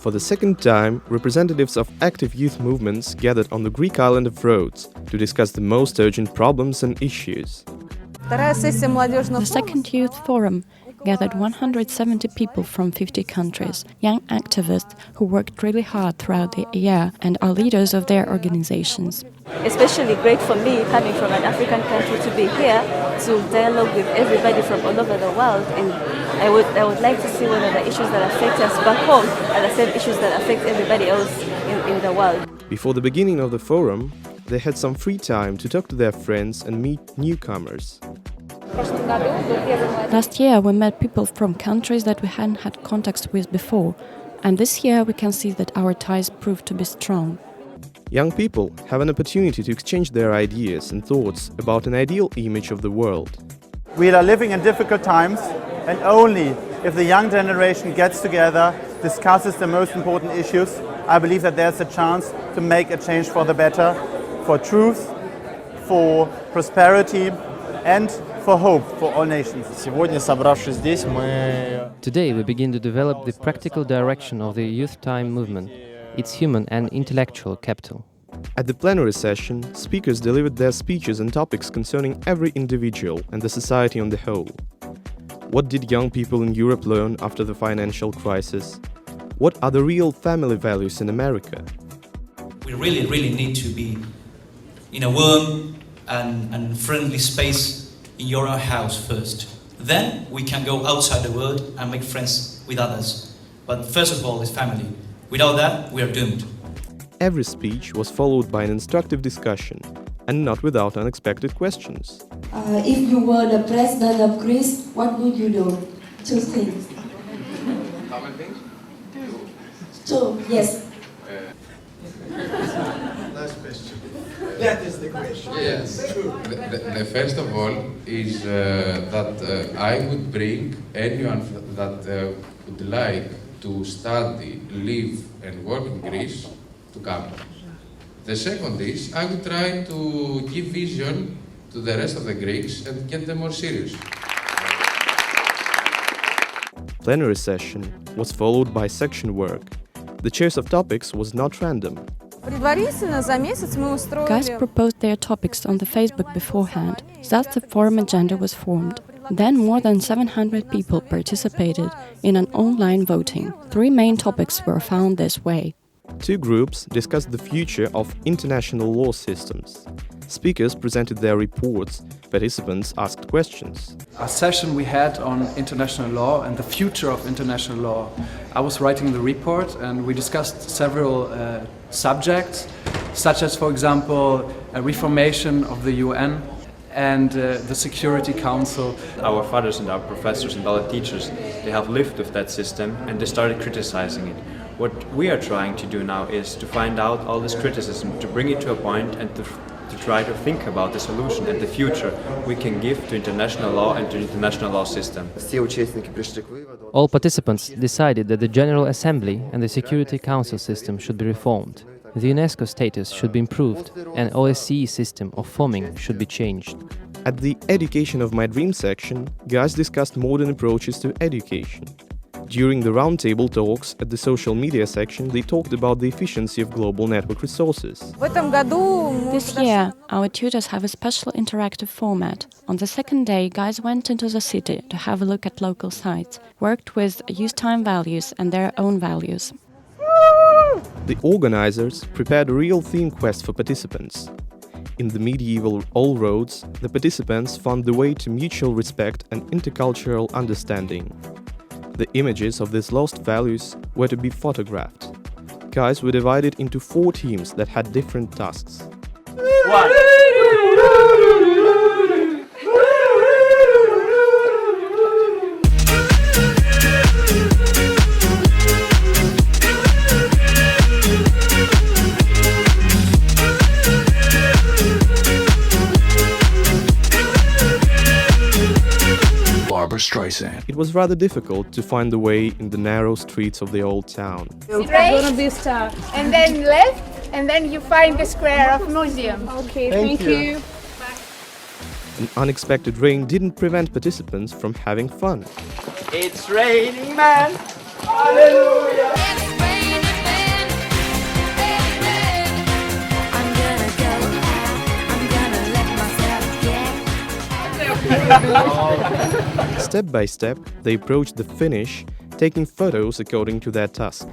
For the second time, representatives of active youth movements gathered on the Greek island of Rhodes to discuss the most urgent problems and issues. The second Youth Forum gathered 170 people from 50 countries, young activists who worked really hard throughout the year and are leaders of their organizations. Especially great for me, coming from an African country, to be here to dialogue with everybody from all over the world. And I would like to see whether the issues that affect us back home are the same issues that affect everybody else in the world. Before the beginning of the forum, they had some free time to talk to their friends and meet newcomers. Last year we met people from countries that we hadn't had contacts with before, and this year we can see that our ties proved to be strong. Young people have an opportunity to exchange their ideas and thoughts about an ideal image of the world. We are living in difficult times, and only if the young generation gets together, discusses the most important issues, I believe that there's a chance to make a change for the better, for truth, for prosperity and for hope for all nations. Today we begin to develop the practical direction of the youth time movement, its human and intellectual capital. At the plenary session, speakers delivered their speeches on topics concerning every individual and the society on the whole. What did young people in Europe learn after the financial crisis? What are the real family values in America? We really need to be in a warm and friendly space in your own house first. Then we can go outside the world and make friends with others. But first of all, it's family. Without that, we are doomed. Every speech was followed by an instructive discussion, and not without unexpected questions. If you were the president of Greece, what would you do? Two things. How many things? Two, yes. Last question. That is the question. Yes. The first of all is that I would bring anyone that would like to study, live and work in Greece to come. The second is I would try to give vision to the rest of the Greeks and get them more serious. Plenary session was followed by section work. The choice of topics was not random. Guys proposed their topics on the Facebook beforehand, thus the forum agenda was formed. Then more than 700 people participated in an online voting. 3 main topics were found this way. 2 groups discussed the future of international law systems. Speakers presented their reports, participants asked questions. A session we had on international law and the future of international law. I was writing the report and we discussed several subjects, such as, for example, a reformation of the UN and the Security Council. Our fathers and our professors and our teachers, they have lived with that system and they started criticizing it. What we are trying to do now is to find out all this criticism, to bring it to a point and to try to think about the solution and the future we can give to international law and to the international law system. All participants decided that the General Assembly and the Security Council system should be reformed. The UNESCO status should be improved and OSCE system of forming should be changed. At the Education of My Dream section, guys discussed modern approaches to education. During the roundtable talks at the social media section, they talked about the efficiency of global network resources. This year, our tutors have a special interactive format. On the second day, guys went into the city to have a look at local sites, worked with youth time values and their own values. The organizers prepared a real theme quest for participants. In the medieval All Rhodes, the participants found the way to mutual respect and intercultural understanding. The images of these lost values were to be photographed. Guys were divided into 4 teams that had different tasks. 1. It was rather difficult to find the way in the narrow streets of the old town. Straight, and then left, and then you find the square of museum. Okay, thank you. An unexpected rain didn't prevent participants from having fun. It's raining, man! Hallelujah! It's raining. Step by step, they approached the finish, taking photos according to their task.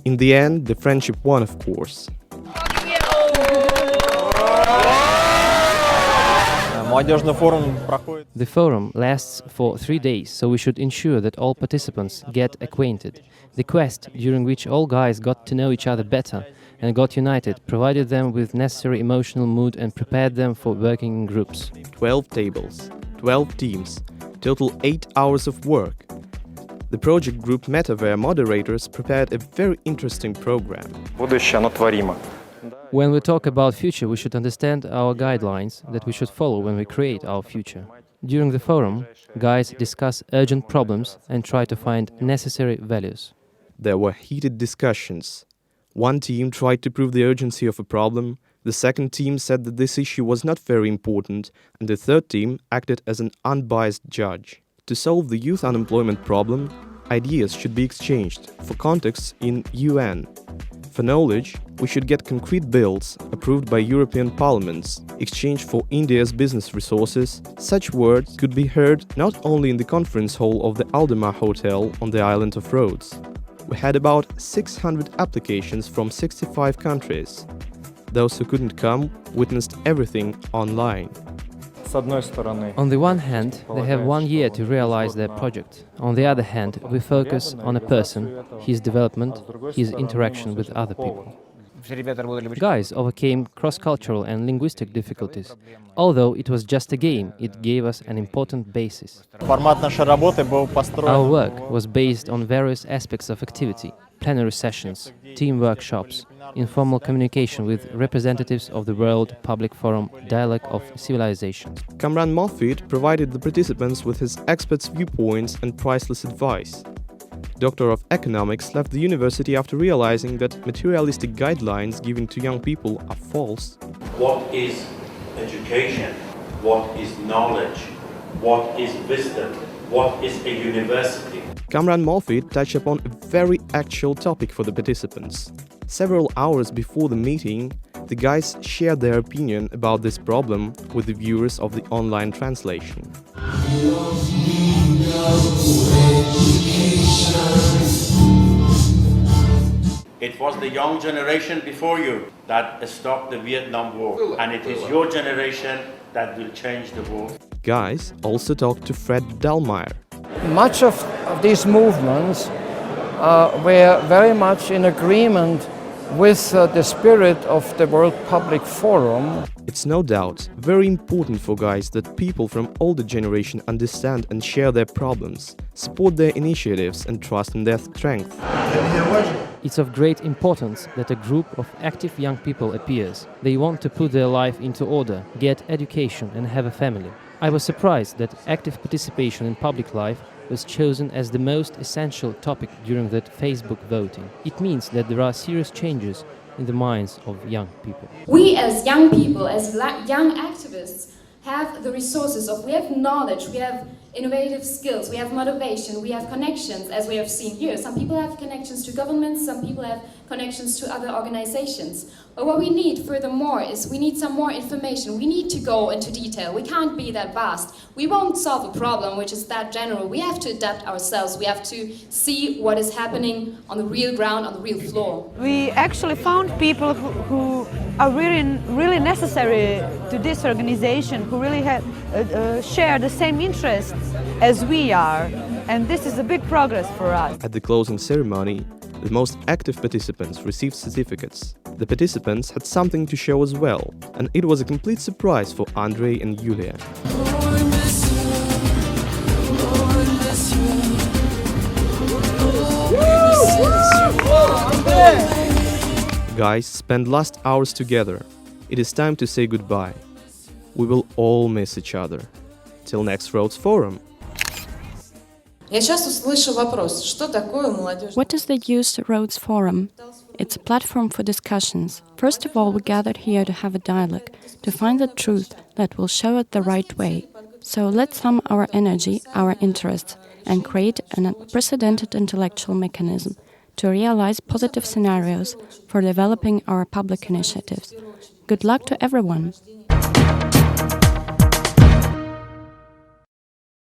In the end, the friendship won, of course. The forum lasts for 3 days, so we should ensure that all participants get acquainted. The quest, during which all guys got to know each other better and got united, provided them with necessary emotional mood and prepared them for working in groups. 12 tables, 12 teams, total 8 hours of work. The project group Metaware moderators prepared a very interesting program. When we talk about future, we should understand our guidelines that we should follow when we create our future. During the forum, guys discuss urgent problems and try to find necessary values. There were heated discussions. One team tried to prove the urgency of a problem, the second team said that this issue was not very important, and the third team acted as an unbiased judge. To solve the youth unemployment problem, ideas should be exchanged for contacts in UN. For knowledge, we should get concrete bills approved by European parliaments, exchanged for India's business resources. Such words could be heard not only in the conference hall of the Aldemar Hotel on the island of Rhodes. We had about 600 applications from 65 countries. Those who couldn't come witnessed everything online. On the one hand, they have 1 year to realize their project. On the other hand, we focus on a person, his development, his interaction with other people. Guys overcame cross-cultural and linguistic difficulties. Although it was just a game, it gave us an important basis. Our work was based on various aspects of activity: plenary sessions, team workshops, informal communication with representatives of the World Public Forum Dialogue of Civilizations. Kamran Mofid provided the participants with his experts' viewpoints and priceless advice. Doctor of Economics left the university after realizing that materialistic guidelines given to young people are false. What is education? What is knowledge? What is wisdom? What is a university? Kamran Mofid touched upon a very actual topic for the participants. Several hours before the meeting, the guys shared their opinion about this problem with the viewers of the online translation. It was the young generation before you that stopped the Vietnam War, and it is your generation that will change the world. Guys also talked to Fred Dallmeyer. Much of these movements were very much in agreement with the spirit of the World Public Forum. It's no doubt very important for guys that people from older generation understand and share their problems, support their initiatives and trust in their strength. It's of great importance that a group of active young people appears. They want to put their life into order, get education and have a family. I was surprised that active participation in public life was chosen as the most essential topic during that Facebook voting. It means that there are serious changes in the minds of young people. We as young people, as young activists, have the resources we have knowledge, we have innovative skills, we have motivation, we have connections, as we have seen here. Some people have connections to governments, some people have connections to other organizations. But what we need, furthermore, is we need some more information. We need to go into detail. We can't be that vast. We won't solve a problem which is that general. We have to adapt ourselves. We have to see what is happening on the real ground, on the real floor. We actually found people who are really necessary to this organization, who really share the same interests as we are. And this is a big progress for us. At the closing ceremony, the most active participants received certificates. The participants had something to show as well, and it was a complete surprise for Andrei and Yulia. Guys spent last hours together. It is time to say goodbye. We will all miss each other. Till next Rhodes Forum. What is the Youth Rhodes Forum? It's a platform for discussions. First of all, we gathered here to have a dialogue, to find the truth that will show it the right way. So let's sum our energy, our interests, and create an unprecedented intellectual mechanism to realize positive scenarios for developing our public initiatives. Good luck to everyone!